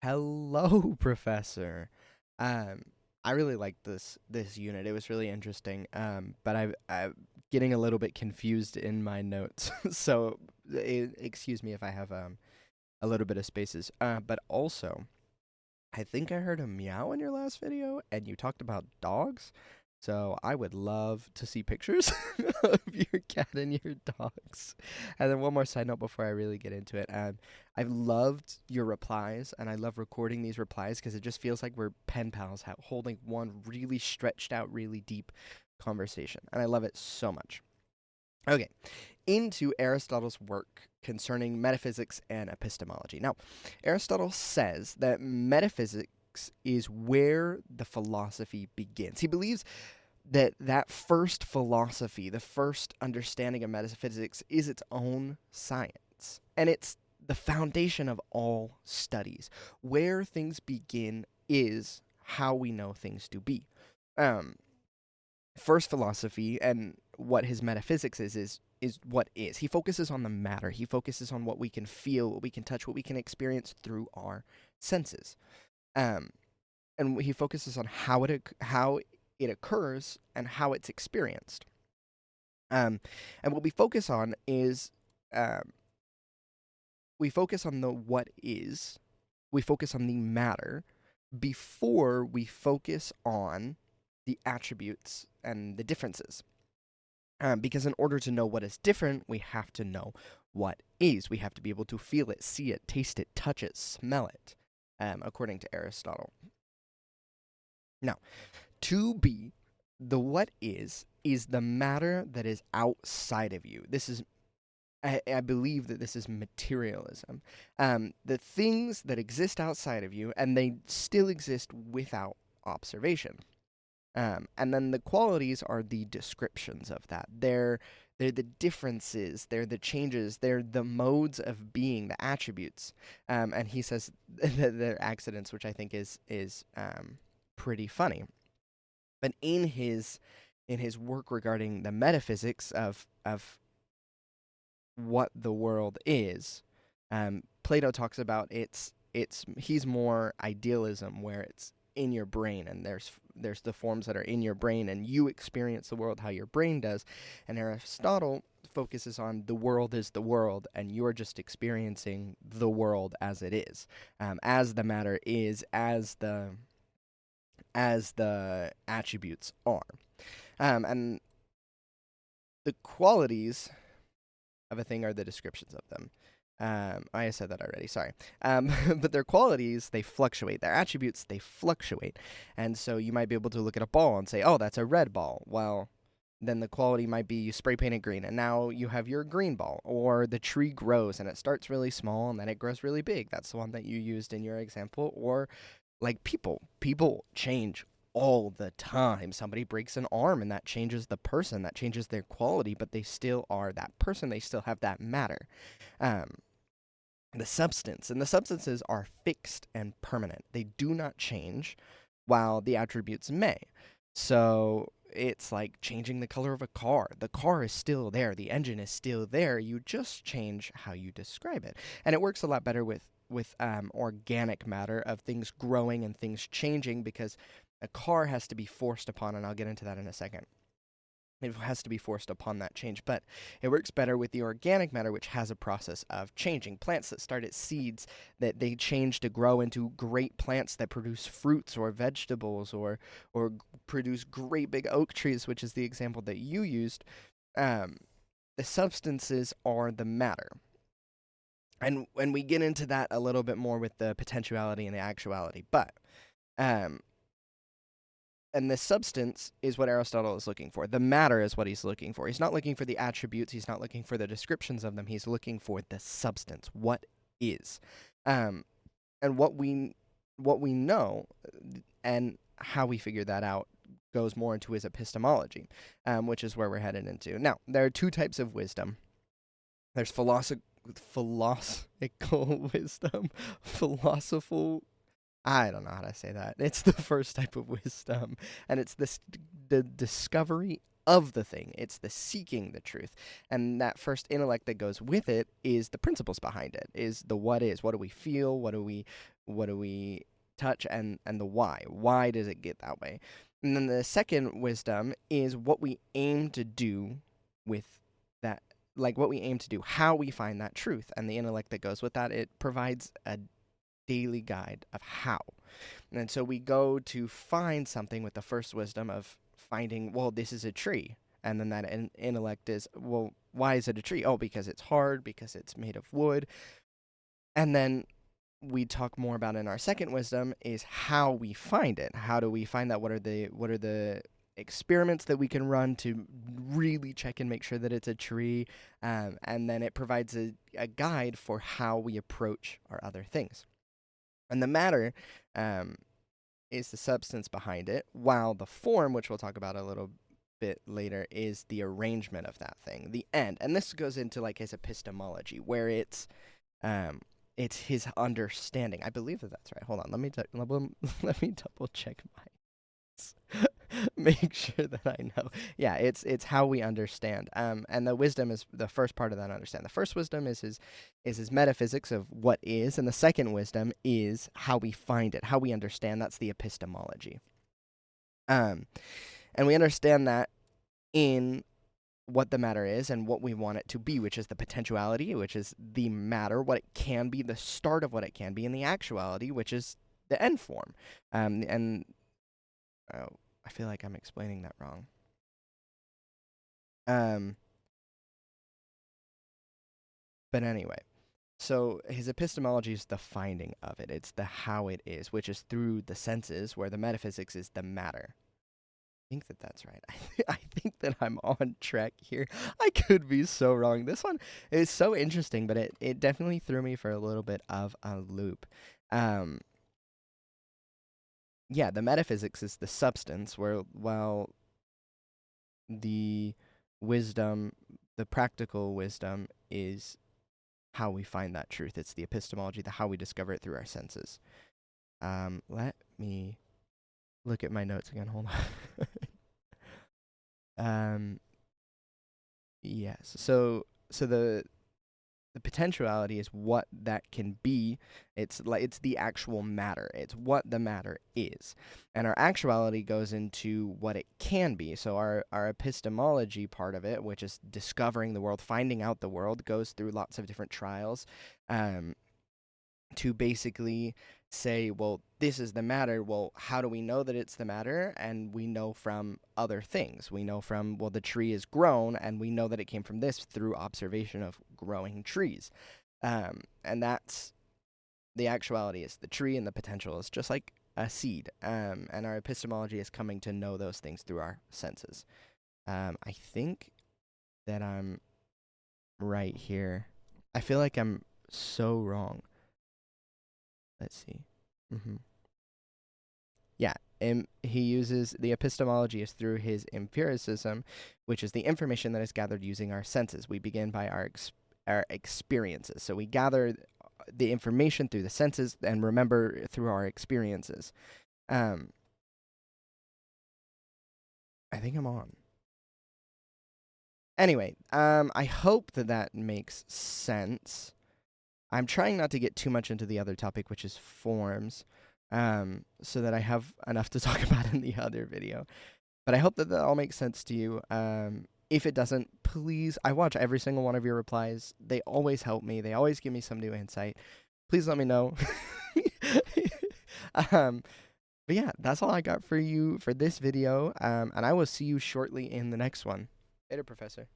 Hello, Professor. Um, I really liked this unit. It was really interesting. But I'm getting a little bit confused in my notes, so excuse me if I have a little bit of spaces. But also, I think I heard a meow in your last video, and you talked about dogs. So I would love to see pictures of your cat and your dogs. And then one more side note before I really get into it. I've loved your replies, and I love recording these replies because it just feels like we're pen pals holding one really stretched out, really deep conversation. And I love it so much. Okay, into Aristotle's work concerning metaphysics and epistemology. Now, Aristotle says that metaphysics is where the philosophy begins. He believes that first philosophy, the first understanding of metaphysics, is its own science, and it's the foundation of all studies. Where things begin is how we know things to be. Um, First philosophy and what his metaphysics is what is. He focuses on the matter. He focuses on what we can feel, what we can touch, what we can experience through our senses. Um, and he focuses on how it occurs and how it's experienced. And what we focus on is um, we focus on the what is. We focus on the matter before we focus on the attributes and the differences. Because in order to know what is different, we have to know what is. We have to be able to feel it, see it, taste it, touch it, smell it, according to Aristotle. Now, to be, the what is the matter that is outside of you. I believe that this is materialism. The things that exist outside of you, and they still exist without observation. And then the qualities are the descriptions of that. They're the differences, they're the changes, they're the modes of being, the attributes. And he says that they're accidents, which I think is pretty funny. But in his work regarding the metaphysics of what the world is, Plato talks about he's more idealism, where it's in your brain, and there's the forms that are in your brain, and you experience the world how your brain does. And Aristotle focuses on the world is the world, and you're just experiencing the world as it is, as the matter is, as the attributes are, and the qualities of a thing are the descriptions of them. I said that already, sorry. But their qualities, they fluctuate. Their attributes, they fluctuate. And so you might be able to look at a ball and say, oh, that's a red ball. Well, then the quality might be you spray paint it green, and now you have your green ball. Or the tree grows, and it starts really small, and then it grows really big. That's the one that you used in your example. Or like people. People change all the time. Somebody breaks an arm, and that changes the person, that changes their quality, but they still are that person. They still have that matter. Um, the substance, and the substances are fixed and permanent. They do not change, while the attributes may. So it's like changing the color of a car. The car is still there, the engine is still there. You just change how you describe it, and it works a lot better with organic matter, of things growing and things changing, because a car has to be forced upon, and I'll get into that in a second. It has to be forced upon that change, but it works better with the organic matter, which has a process of changing. Plants that start as seeds, that they change to grow into great plants that produce fruits or vegetables, or produce great big oak trees, which is the example that you used. Um, the substances are the matter. And when we get into that a little bit more with the potentiality and the actuality, but um, and the substance is what Aristotle is looking for. The matter is what he's looking for. He's not looking for the attributes. He's not looking for the descriptions of them. He's looking for the substance. What is, um, and what we know, and how we figure that out goes more into his epistemology, which is where we're headed into. Now, there are two types of wisdom. There's philosophical wisdom, philosophical. I don't know how to say that. It's the first type of wisdom, and it's the discovery of the thing. It's the seeking the truth. And that first intellect that goes with it is the principles behind it, is the what is. What do we feel? What do we touch? And the why. Why does it get that way? And then the second wisdom is what we aim to do with that, like what we aim to do, how we find that truth. And the intellect that goes with that, it provides a daily guide of how. And so we go to find something with the first wisdom of finding, well, this is a tree. And then that intellect is, well, why is it a tree? Oh, because it's hard, because it's made of wood. And then we talk more about in our second wisdom is how we find it. How do we find that? What are the experiments that we can run to really check and make sure that it's a tree? And then it provides a guide for how we approach our other things. And the matter is the substance behind it, while the form, which we'll talk about a little bit later, is the arrangement of that thing, the end. And this goes into like his epistemology, where it's his understanding. I believe that's right. Hold on, let me double check my make sure that I know. Yeah, it's how we understand. And the wisdom is the first part of that understand. The first wisdom is his metaphysics of what is, and the second wisdom is how we find it, how we understand. That's the epistemology. And we understand that in what the matter is and what we want it to be, which is the potentiality, which is the matter, what it can be, the start of what it can be, and the actuality, which is the end form. I feel like I'm explaining that wrong. But anyway, so his epistemology is the finding of it. It's the how it is, which is through the senses, where the metaphysics is the matter. I think that that's right. I think that I'm on track here. I could be so wrong. This one is so interesting, but it definitely threw me for a little bit of a loop. Yeah, the metaphysics is the substance, while the wisdom, the practical wisdom, is how we find that truth. It's the epistemology, the how we discover it through our senses. Let me look at my notes again. Hold on. Yes. So the potentiality is what that can be. It's the actual matter. It's what the matter is. And our actuality goes into what it can be. So our epistemology part of it, which is discovering the world, finding out the world, goes through lots of different trials to basically say, well, this is the matter. Well, how do we know that it's the matter? And we know from other things. We know from, well, the tree is grown, and we know that it came from this through observation of growing trees. And that's the actuality is the tree, and the potential is just like a seed. And our epistemology is coming to know those things through our senses. I think that I'm right here. I feel like I'm so wrong. Let's see. Yeah, he uses the epistemology is through his empiricism, which is the information that is gathered using our senses. We begin by our experiences. So we gather the information through the senses and remember through our experiences. I think I'm on. Anyway, I hope that makes sense. I'm trying not to get too much into the other topic, which is forms, so that I have enough to talk about in the other video. But I hope that all makes sense to you. If it doesn't, please, I watch every single one of your replies. They always help me. They always give me some new insight. Please let me know. But yeah, that's all I got for you for this video. And I will see you shortly in the next one. Later, Professor.